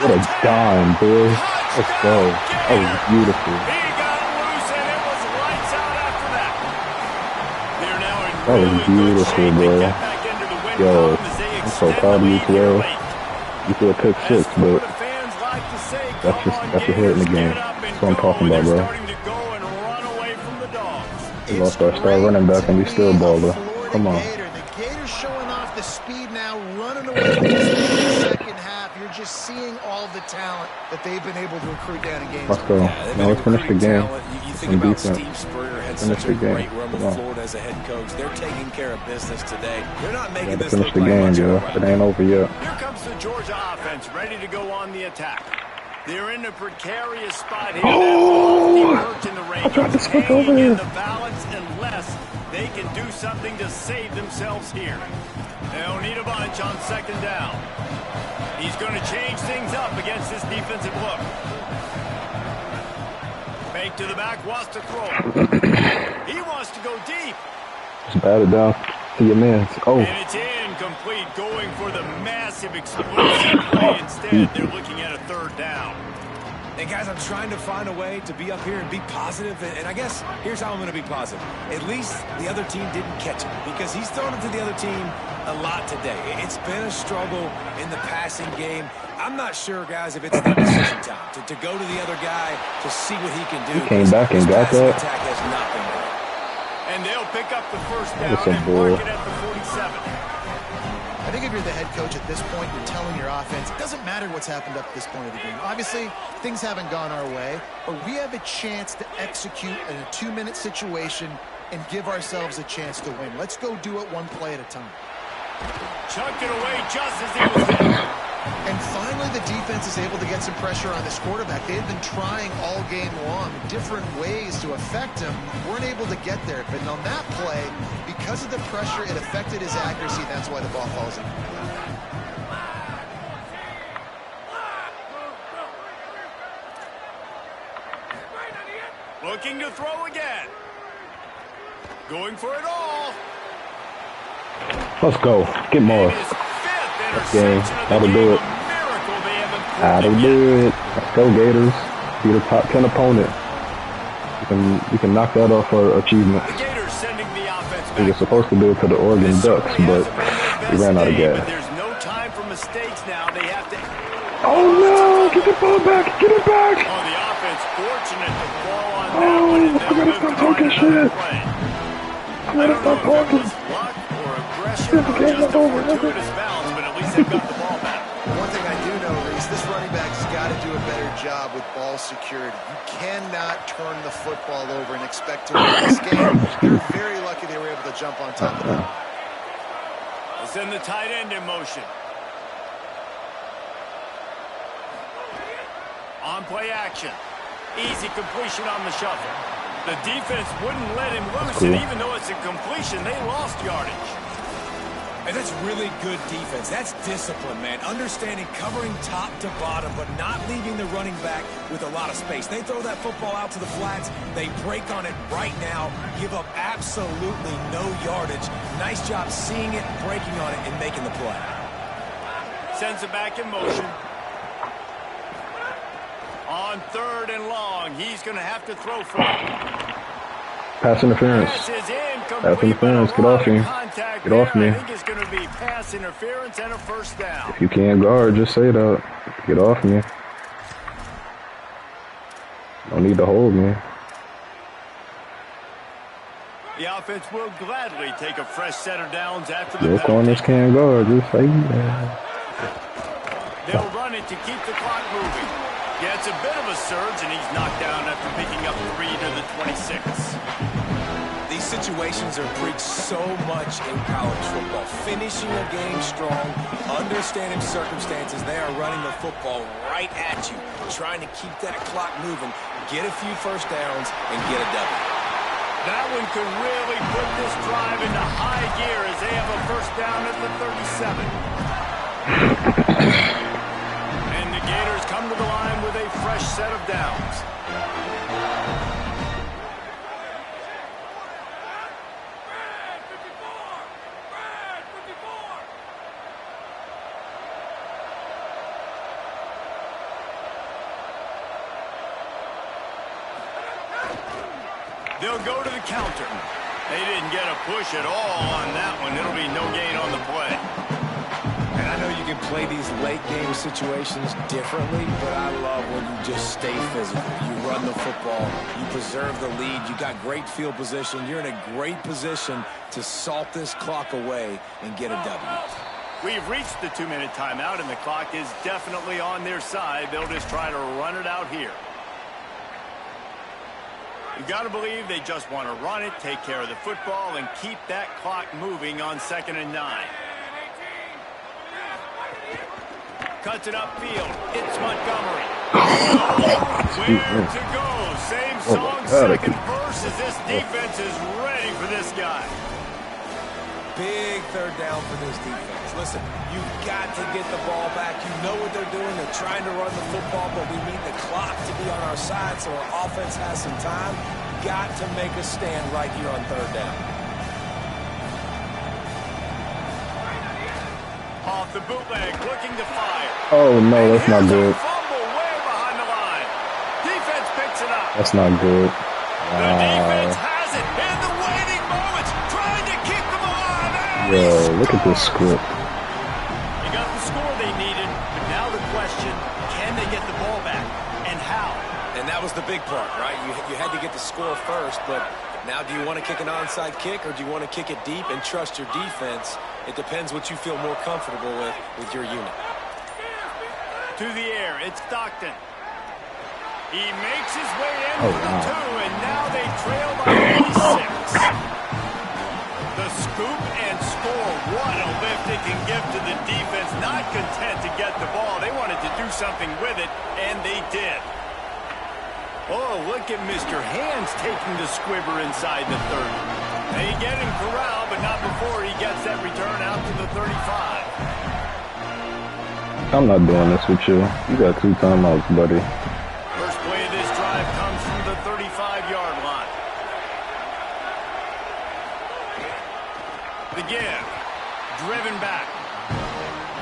What a dime, boy. Let's go. That was beautiful. He got loose, and it was lights out after that. They're now in That was beautiful, bro. Yo, I'm so proud of you, 12. You feel pick 6, but that's your head in the game. That's what I'm talking about, bro. We lost our star running back and we still baller. Come on. The Gators showing off the speed now, running away with this lead in the second half. You're just seeing all the talent that they've been able to recruit down in games. Let's go. Now let's finish the game. You think about Steve Spurrier had such a great run with Florida as a head coach. They're taking care of business today. They're not making this look like much of a It ain't over yet. Here comes the Georgia offense, ready to go on the attack. They're in a precarious spot here. In the range, I tried to switch over here. The balance unless they can do something to save themselves here. They'll need a bunch on second down. He's going to change things up against this defensive look. Fake to the back, wants to throw. He wants to go deep. Just bat it down to your man. Oh. And it's incomplete, going for the massive explosive play. Instead, they're looking at a third down. And guys, I'm trying to find a way to be up here and be positive. And I guess here's how I'm going to be positive. At least the other team didn't catch him because he's thrown it to the other team a lot today. It's been a struggle in the passing game. I'm not sure, guys, if it's the decision time to go to the other guy to see what he can do. He came back and got that. Attack has not been good. And they'll pick up the first down and mark it at the 47. I think if you're the head coach at this point, you're telling your offense, it doesn't matter what's happened up to this point of the game. Obviously, things haven't gone our way, but we have a chance to execute in a 2-minute situation and give ourselves a chance to win. Let's go do it one play at a time. Chucked it away just as he was there. And finally, the defense is able to get some pressure on this quarterback. They've been trying all game long different ways to affect him. Weren't able to get there. But on that play, because of the pressure, it affected his accuracy. That's why the ball falls in. Looking to throw again. Going for it all. Let's go. Get more. Let's go. That'll do it. That'll do it. Let's go, Gators. Be the top 10 opponent. We can knock that off our achievement. We were supposed to do it to the Oregon Ducks, but we ran out of gas. There's no time for mistakes now. They have to. Oh no! Get the ball back! Get it back! Oh, the offense fortunate to fall on that one. I gotta stop talking shit. I gotta stop talking. Luck or aggression or just a fortuitous bounce, but at least they've got the ball back. One thing I do know, Reese, this running back's got to do a better job with ball security. You cannot turn the football over and expect to win this game. They're very lucky they were able to jump on top of that. We'll send the tight end in motion. On play action. Easy completion on the shuffle. The defense wouldn't let him loose, and even though it's a completion, they lost yardage. And that's really good defense. That's discipline, man. Understanding covering top to bottom, but not leaving the running back with a lot of space. They throw that football out to the flats. They break on it right now, give up absolutely no yardage. Nice job seeing it, breaking on it, and making the play. Sends it back in motion. On 3rd and long, he's going to have to throw for it. Pass interference. Pass interference. Get off me. Get off me. I think it's going to be pass interference and a first down. If you can't guard, just say that. Get off me. Don't need to hold me. The offense will gladly take a fresh set of downs after the Your corners can't guard. Just say that. They'll run it to keep the clock moving. Yeah, it's a bit of a surge, and he's knocked down after picking up 3 to the 26. The These situations are preached so much in college football. Finishing a game strong, understanding circumstances. They are running the football right at you, trying to keep that clock moving, get a few first downs, and get a W. That one could really put this drive into high gear as they have a first down at the 37. And the Gators come to the line with a fresh set of downs. They'll go to the counter. They didn't get a push at all on that one. It'll be no gain on the play. And I know you can play these late game situations differently, but I love when you just stay physical. You run the football, you preserve the lead, you got great field position. You're in a great position to salt this clock away and get a W. We've reached the 2-minute timeout, and the clock is definitely on their side. They'll just try to run it out here. You got to believe they just want to run it, take care of the football, and keep that clock moving on 2nd and 9. Cuts it upfield. It's Montgomery. Where to go? Same song, second verse, as this defense is ready for this guy. Big third down for this defense. Listen, you've got to get the ball back. You know what they're doing. They're trying to run the football, but we need the clock to be on our side so our offense has some time. Got to make a stand right here on third down. Off the bootleg, looking to fire. Oh, no, that's not good. Fumble way behind the line. Defense picks it up. That's not good. The defense has it in the waiting moments, trying to keep them alive. Yo, look at this script. They got the score they needed, but now the question, can they get the ball back, and how? And that was the big part, right? You had to get the score first, but now do you want to kick an onside kick, or do you want to kick it deep and trust your defense? It depends what you feel more comfortable with your unit. To the air, it's Stockton. He makes his way in for the 2, and now they trail by 86. The scoop and score. What a lift it can give to the defense. Not content to get the ball. They wanted to do something with it, and they did. Oh, look at Mr. Hands taking the squibber inside the 30. They get him corralled, but not before he gets that return out to the 35. I'm not doing this with you. You got 2 timeouts, buddy. First play of this drive comes from the 35-yard line. The give. Driven back.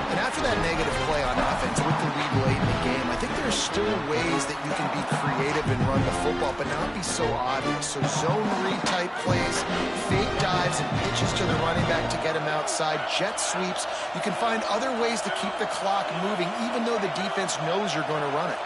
And after that negative play on offense with the lead late in the game, I think there's still ways that you can be creative and run the football, but not be so obvious. So zone read type plays, fake dives and pitches to the running back to get him outside, jet sweeps. You can find other ways to keep the clock moving, even though the defense knows you're going to run it.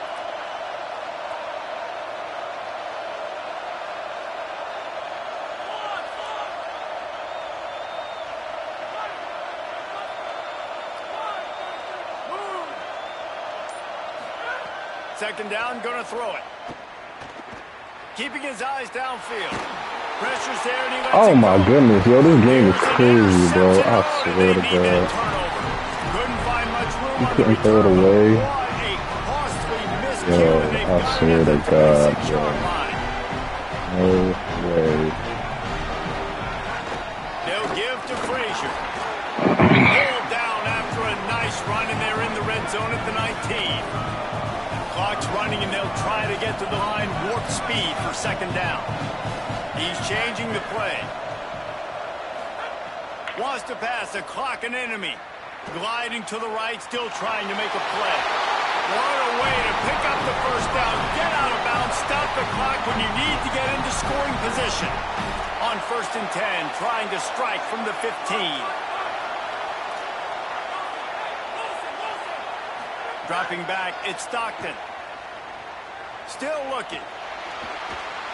Second down, going to throw it. Keeping his eyes downfield. Pressure's there, and he lets Oh it my go. goodness, yo, this game is crazy, bro. I Interception. swear to They needed a God. turnover. Couldn't find much room You on the couldn't throw it return. away. What a costly miscue, Yo, and they've I got swear it to at the God, 26-yard yo. line. No way. They'll give to Frazier. Pulled down after a nice run, and they're in the red zone at the 19. Clock's running, and they'll try to get to the line warp speed for second down. He's changing the play. Wants to pass, the clock an enemy. Gliding to the right, still trying to make a play. What a way to pick up the first down. Get out of bounds, stop the clock when you need to get into scoring position. On 1st and 10, trying to strike from the 15. Dropping back, it's Stockton. Still looking.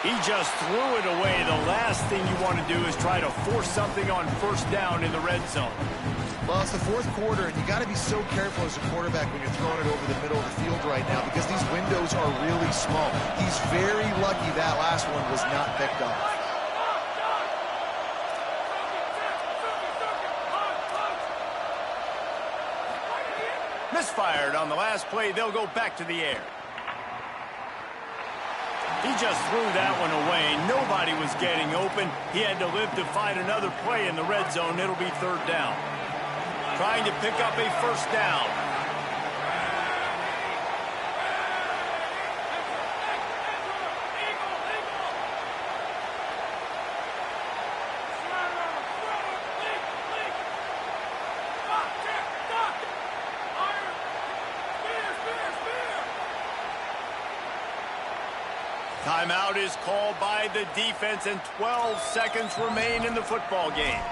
He just threw it away. The last thing you want to do is try to force something on first down in the red zone. Well, it's the 4th quarter, and you got to be so careful as a quarterback when you're throwing it over the middle of the field right now because these windows are really small. He's very lucky that last one was not picked off. Misfired on the last play. They'll go back to the air. He just threw that one away. Nobody was getting open. He had to live to find another play in the red zone. It'll be third down. Trying to pick up a first down. Timeout is called by the defense, and 12 seconds remain in the football game.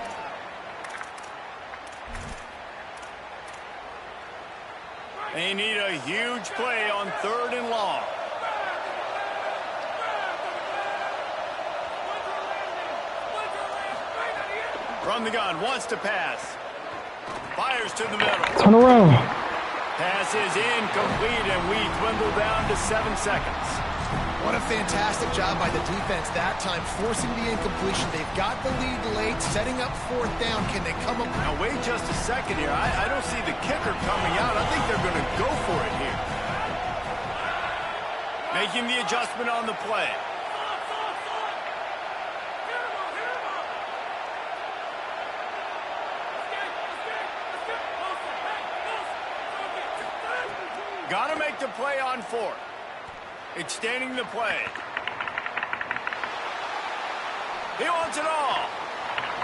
They need a huge play on 3rd and long. From the gun, wants to pass. Fires to the middle. Turn around. Pass is incomplete, and we dwindle down to 7 seconds. What a fantastic job by the defense that time, forcing the incompletion. They've got the lead late, setting up 4th down. Can they come up? Now, wait just a second here. I don't see the kicker coming out. I think they're going to go for it here. Making the adjustment on the play. Got to make the play on 4th. Extending the play. He wants it all.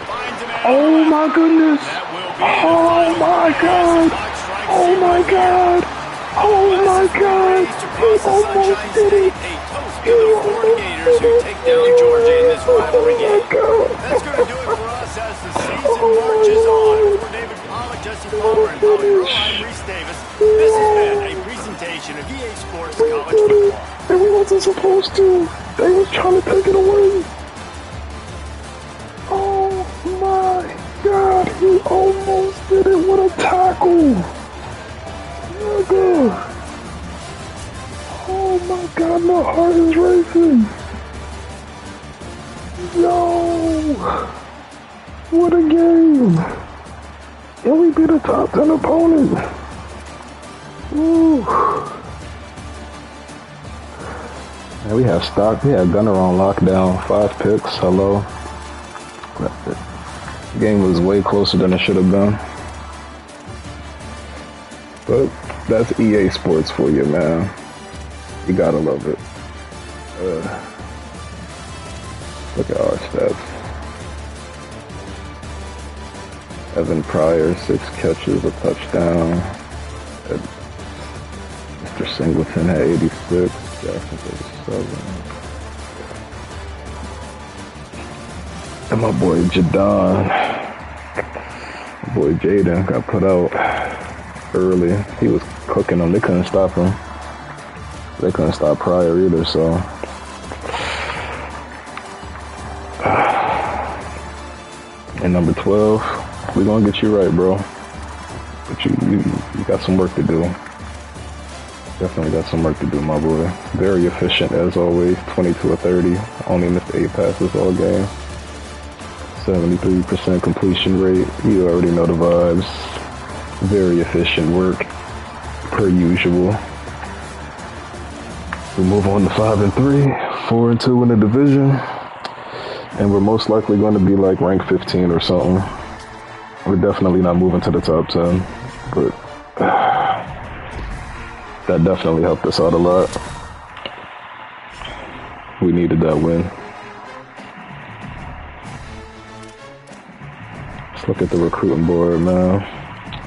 Finds him. Oh my goodness. Oh my God. Oh my God. Oh my God. He almost did it. A toast to the Florida Gators who take down Georgia in this rivalry game. That's going to do it for us as the season marches on. For David Pollack, Jesse Palmer, and Bobby Rowe, I'm Reese Davis. This has been a presentation of EA Sports College Football. And we wasn't supposed to. They was trying to take it away. Oh my God, he almost did it with a tackle. Nigga. Oh my God, my heart is racing. Yo, what a game. And we beat a top 10 opponent. Woo. Yeah, we have stock. We had Gunner on lockdown. 5 picks. Hello. The game was way closer than it should have been. But that's EA Sports for you, man. You gotta love it. Look at our stats. Evan Pryor, 6 catches, a touchdown. Mr. Singleton had 86. Jackson 37. And my boy Jadon, my boy Jaden got put out early. He was cooking them. They couldn't stop him. They couldn't stop Pryor either, so. And number 12, we're gonna get you right, bro. But you got some work to do. Definitely got some work to do, my boy. Very efficient as always. 22 of 30. Only missed 8 passes all game. 73% completion rate. You already know the vibes. Very efficient work, per usual. We move on to 5-3, 4-2 in the division, and we're most likely going to be like rank 15 or something. We're definitely not moving to the top 10, but that definitely helped us out a lot. We needed that win. Let's look at the recruiting board, man.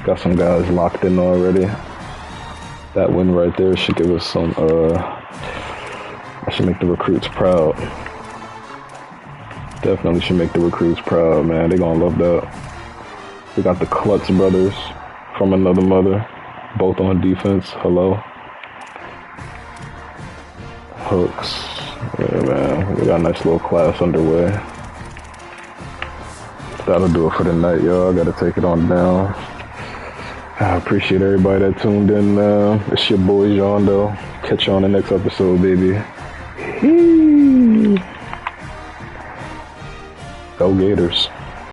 Got some guys locked in already. That win right there should give us some, I should make the recruits proud. Definitely should make the recruits proud, man. They're gonna love that. We got the Klutz brothers from another mother, both on defense. Hello. Hooks. Yeah, man. We got a nice little class underway. That'll do it for the night, y'all. I gotta take it on down. I appreciate everybody that tuned in. It's your boy, John, though. Catch you on the next episode, baby. Go Gators.